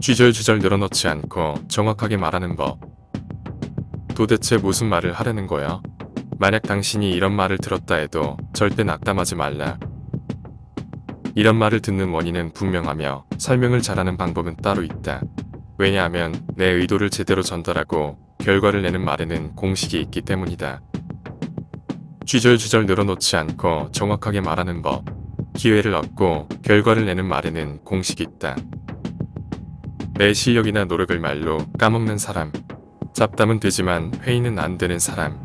쥐절쥐절 늘어놓지 않고 정확하게 말하는 법. 도대체 무슨 말을 하려는 거야? 만약 당신이 이런 말을 들었다 해도 절대 낙담하지 말라. 이런 말을 듣는 원인은 분명하며 설명을 잘하는 방법은 따로 있다. 왜냐하면 내 의도를 제대로 전달하고 결과를 내는 말에는 공식이 있기 때문이다. 쥐절쥐절 늘어놓지 않고 정확하게 말하는 법. 기회를 얻고 결과를 내는 말에는 공식이 있다. 내 실력이나 노력을 말로 까먹는 사람. 잡담은 되지만 회의는 안 되는 사람.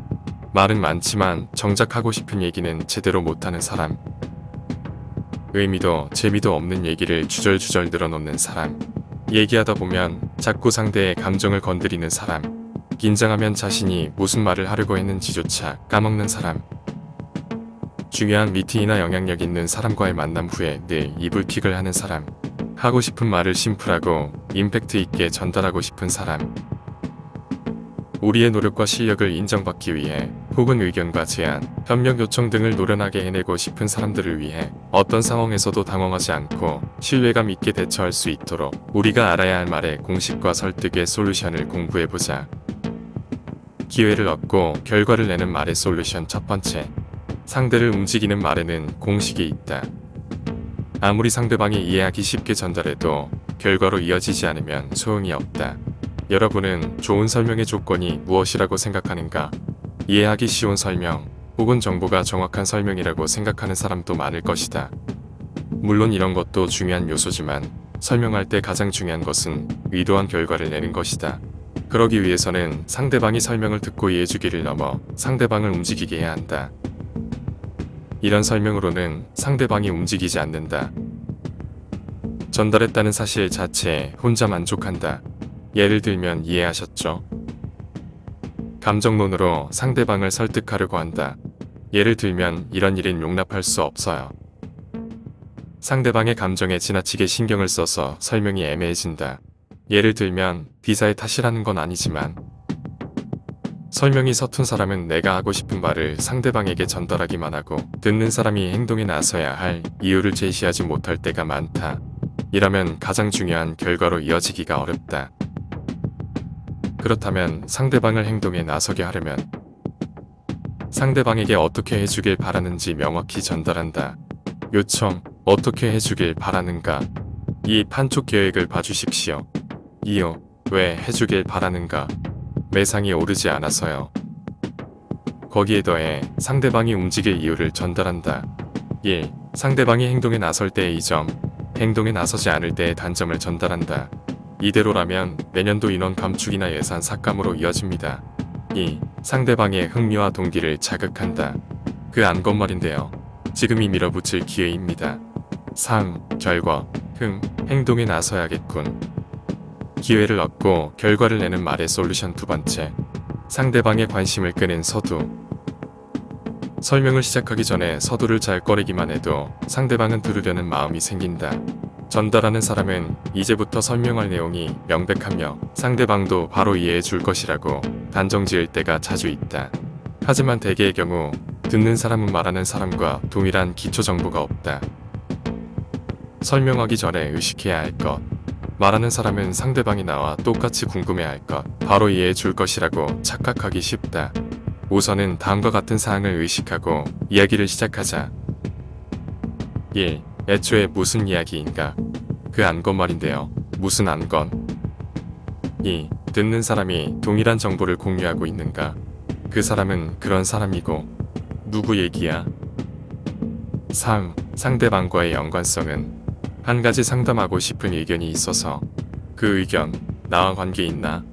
말은 많지만 정작 하고 싶은 얘기는 제대로 못하는 사람. 의미도 재미도 없는 얘기를 주절주절 늘어놓는 사람. 얘기하다 보면 자꾸 상대의 감정을 건드리는 사람. 긴장하면 자신이 무슨 말을 하려고 했는지조차 까먹는 사람. 중요한 미팅이나 영향력 있는 사람과의 만남 후에 늘 이불킥을 하는 사람. 하고 싶은 말을 심플하고 임팩트 있게 전달하고 싶은 사람. 우리의 노력과 실력을 인정받기 위해 혹은 의견과 제안, 협력 요청 등을 노련하게 해내고 싶은 사람들을 위해 어떤 상황에서도 당황하지 않고 신뢰감 있게 대처할 수 있도록 우리가 알아야 할 말의 공식과 설득의 솔루션을 공부해보자. 기회를 얻고 결과를 내는 말의 솔루션 첫 번째. 상대를 움직이는 말에는 공식이 있다. 아무리 상대방이 이해하기 쉽게 전달해도 결과로 이어지지 않으면 소용이 없다. 여러분은 좋은 설명의 조건이 무엇이라고 생각하는가? 이해하기 쉬운 설명, 혹은 정보가 정확한 설명이라고 생각하는 사람도 많을 것이다. 물론 이런 것도 중요한 요소지만 설명할 때 가장 중요한 것은 의도한 결과를 내는 것이다. 그러기 위해서는 상대방이 설명을 듣고 이해해주기를 넘어 상대방을 움직이게 해야 한다. 이런 설명으로는 상대방이 움직이지 않는다. 전달했다는 사실 자체에 혼자 만족한다. 예를 들면 이해하셨죠? 감정론으로 상대방을 설득하려고 한다. 예를 들면 이런 일은 용납할 수 없어요. 상대방의 감정에 지나치게 신경을 써서 설명이 애매해진다. 예를 들면 비사의 탓이라는 건 아니지만 설명이 서툰 사람은 내가 하고 싶은 말을 상대방에게 전달하기만 하고 듣는 사람이 행동에 나서야 할 이유를 제시하지 못할 때가 많다. 이러면 가장 중요한 결과로 이어지기가 어렵다. 그렇다면 상대방을 행동에 나서게 하려면 상대방에게 어떻게 해주길 바라는지 명확히 전달한다. 요청, 어떻게 해주길 바라는가? 이 판촉 계획을 봐주십시오. 이유, 왜 해주길 바라는가? 매상이 오르지 않아서요. 거기에 더해 상대방이 움직일 이유를 전달한다. 1. 상대방이 행동에 나설 때의 이점, 행동에 나서지 않을 때의 단점을 전달한다. 이대로라면 내년도 인원 감축이나 예산 삭감으로 이어집니다. 2. 상대방의 흥미와 동기를 자극한다. 그 안건 말인데요. 지금이 밀어붙일 기회입니다. 3. 결과, 행동에 나서야겠군. 기회를 얻고 결과를 내는 말의 솔루션 두 번째. 상대방의 관심을 끄는 서두. 설명을 시작하기 전에 서두를 잘 꺼내기만 해도 상대방은 들으려는 마음이 생긴다. 전달하는 사람은 이제부터 설명할 내용이 명백하며 상대방도 바로 이해해 줄 것이라고 단정 지을 때가 자주 있다. 하지만 대개의 경우 듣는 사람은 말하는 사람과 동일한 기초 정보가 없다. 설명하기 전에 의식해야 할 것. 말하는 사람은 상대방이 나와 똑같이 궁금해할 것, 바로 이해해 줄 것이라고 착각하기 쉽다. 우선은 다음과 같은 사항을 의식하고 이야기를 시작하자. 1. 애초에 무슨 이야기인가? 그 안건 말인데요. 무슨 안건? 2. 듣는 사람이 동일한 정보를 공유하고 있는가? 그 사람은 그런 사람이고 누구 얘기야? 3. 상대방과의 연관성은 한 가지 상담하고 싶은 의견이 있어서 그 의견 나와 관계 있나?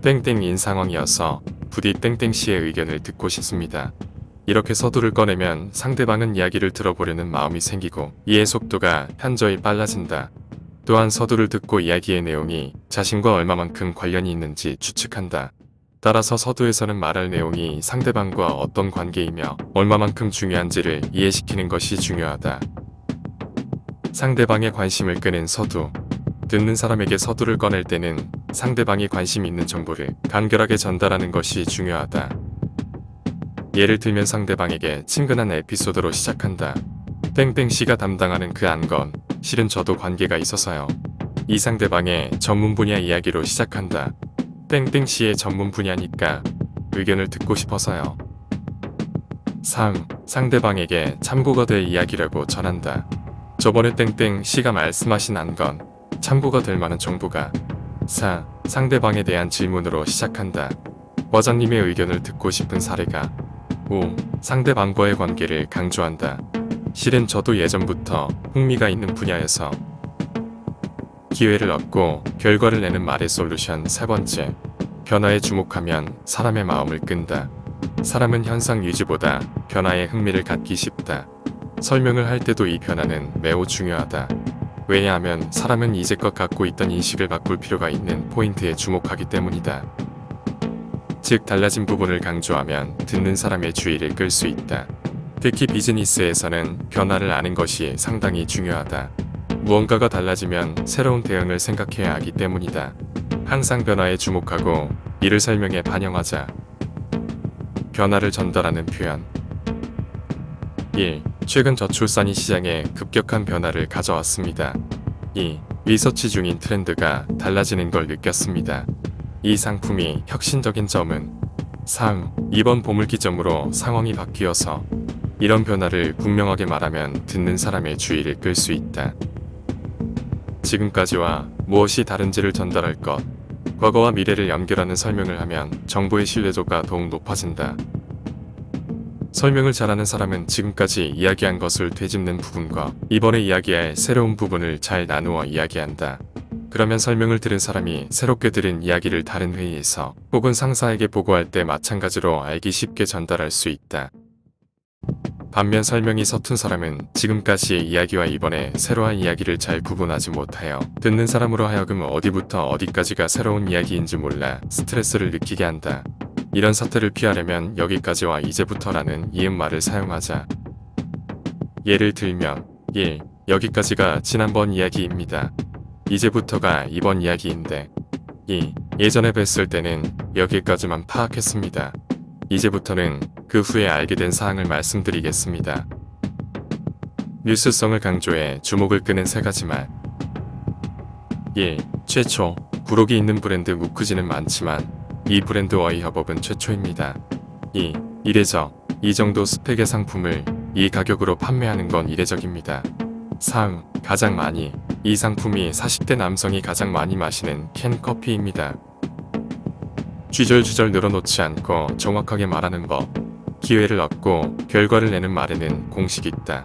땡땡인 상황이어서 부디 땡땡씨의 의견을 듣고 싶습니다. 이렇게 서두를 꺼내면 상대방은 이야기를 들어보려는 마음이 생기고 이해 속도가 현저히 빨라진다. 또한 서두를 듣고 이야기의 내용이 자신과 얼마만큼 관련이 있는지 추측한다. 따라서 서두에서는 말할 내용이 상대방과 어떤 관계이며 얼마만큼 중요한지를 이해시키는 것이 중요하다. 상대방의 관심을 끄는 서두. 듣는 사람에게 서두를 꺼낼 때는 상대방이 관심 있는 정보를 간결하게 전달하는 것이 중요하다. 예를 들면 상대방에게 친근한 에피소드로 시작한다. 땡땡씨가 담당하는 그 안건, 실은 저도 관계가 있어서요. 2. 상대방의 전문 분야 이야기로 시작한다. 땡땡 씨의 전문 분야니까 의견을 듣고 싶어서요. 3. 상대방에게 참고가 될 이야기라고 전한다. 저번에 땡땡 씨가 말씀하신 건 참고가 될 만한 정보가. 4. 상대방에 대한 질문으로 시작한다. 과장님의 의견을 듣고 싶은 사례가. 5. 상대방과의 관계를 강조한다. 실은 저도 예전부터 흥미가 있는 분야여서. 기회를 얻고 결과를 내는 말의 솔루션. 3번째, 변화에 주목하면 사람의 마음을 끈다. 사람은 현상 유지보다 변화에 흥미를 갖기 쉽다. 설명을 할 때도 이 변화는 매우 중요하다. 왜냐하면 사람은 이제껏 갖고 있던 인식을 바꿀 필요가 있는 포인트에 주목하기 때문이다. 즉 달라진 부분을 강조하면 듣는 사람의 주의를 끌 수 있다. 특히 비즈니스에서는 변화를 아는 것이 상당히 중요하다. 무언가가 달라지면 새로운 대응을 생각해야 하기 때문이다. 항상 변화에 주목하고 이를 설명에 반영하자. 변화를 전달하는 표현. 1. 최근 저출산이 시장에 급격한 변화를 가져왔습니다. 2. 리서치 중인 트렌드가 달라지는 걸 느꼈습니다. 이 상품이 혁신적인 점은. 3. 이번 보물기점으로 상황이 바뀌어서. 이런 변화를 분명하게 말하면 듣는 사람의 주의를 끌 수 있다. 지금까지와 무엇이 다른지를 전달할 것. 과거와 미래를 연결하는 설명을 하면 정보의 신뢰도가 더욱 높아진다. 설명을 잘하는 사람은 지금까지 이야기한 것을 되짚는 부분과 이번에 이야기할 새로운 부분을 잘 나누어 이야기한다. 그러면 설명을 들은 사람이 새롭게 들은 이야기를 다른 회의에서 혹은 상사에게 보고할 때 마찬가지로 알기 쉽게 전달할 수 있다. 반면 설명이 서툰 사람은 지금까지의 이야기와 이번에 새로 한 이야기를 잘 구분하지 못하여 듣는 사람으로 하여금 어디부터 어디까지가 새로운 이야기인지 몰라 스트레스를 느끼게 한다. 이런 사태를 피하려면 여기까지와 이제부터라는 이음말을 사용하자. 예를 들면 1. 여기까지가 지난번 이야기입니다. 이제부터가 이번 이야기인데. 2. 예전에 뵀을 때는 여기까지만 파악했습니다. 이제부터는 그 후에 알게 된 사항을 말씀드리겠습니다. 뉴스성을 강조해 주목을 끄는 3가지 말. 1. 최초. 부록이 있는 브랜드 무크지는 많지만 이 브랜드와의 협업은 최초입니다. 2. 이례적. 이 정도 스펙의 상품을 이 가격으로 판매하는 건 이례적입니다. 3. 가장 많이. 이 상품이 40대 남성이 가장 많이 마시는 캔 커피입니다. 쥐절쥐절 늘어놓지 않고 정확하게 말하는 법. 기회를 얻고 결과를 내는 말에는 공식이 있다.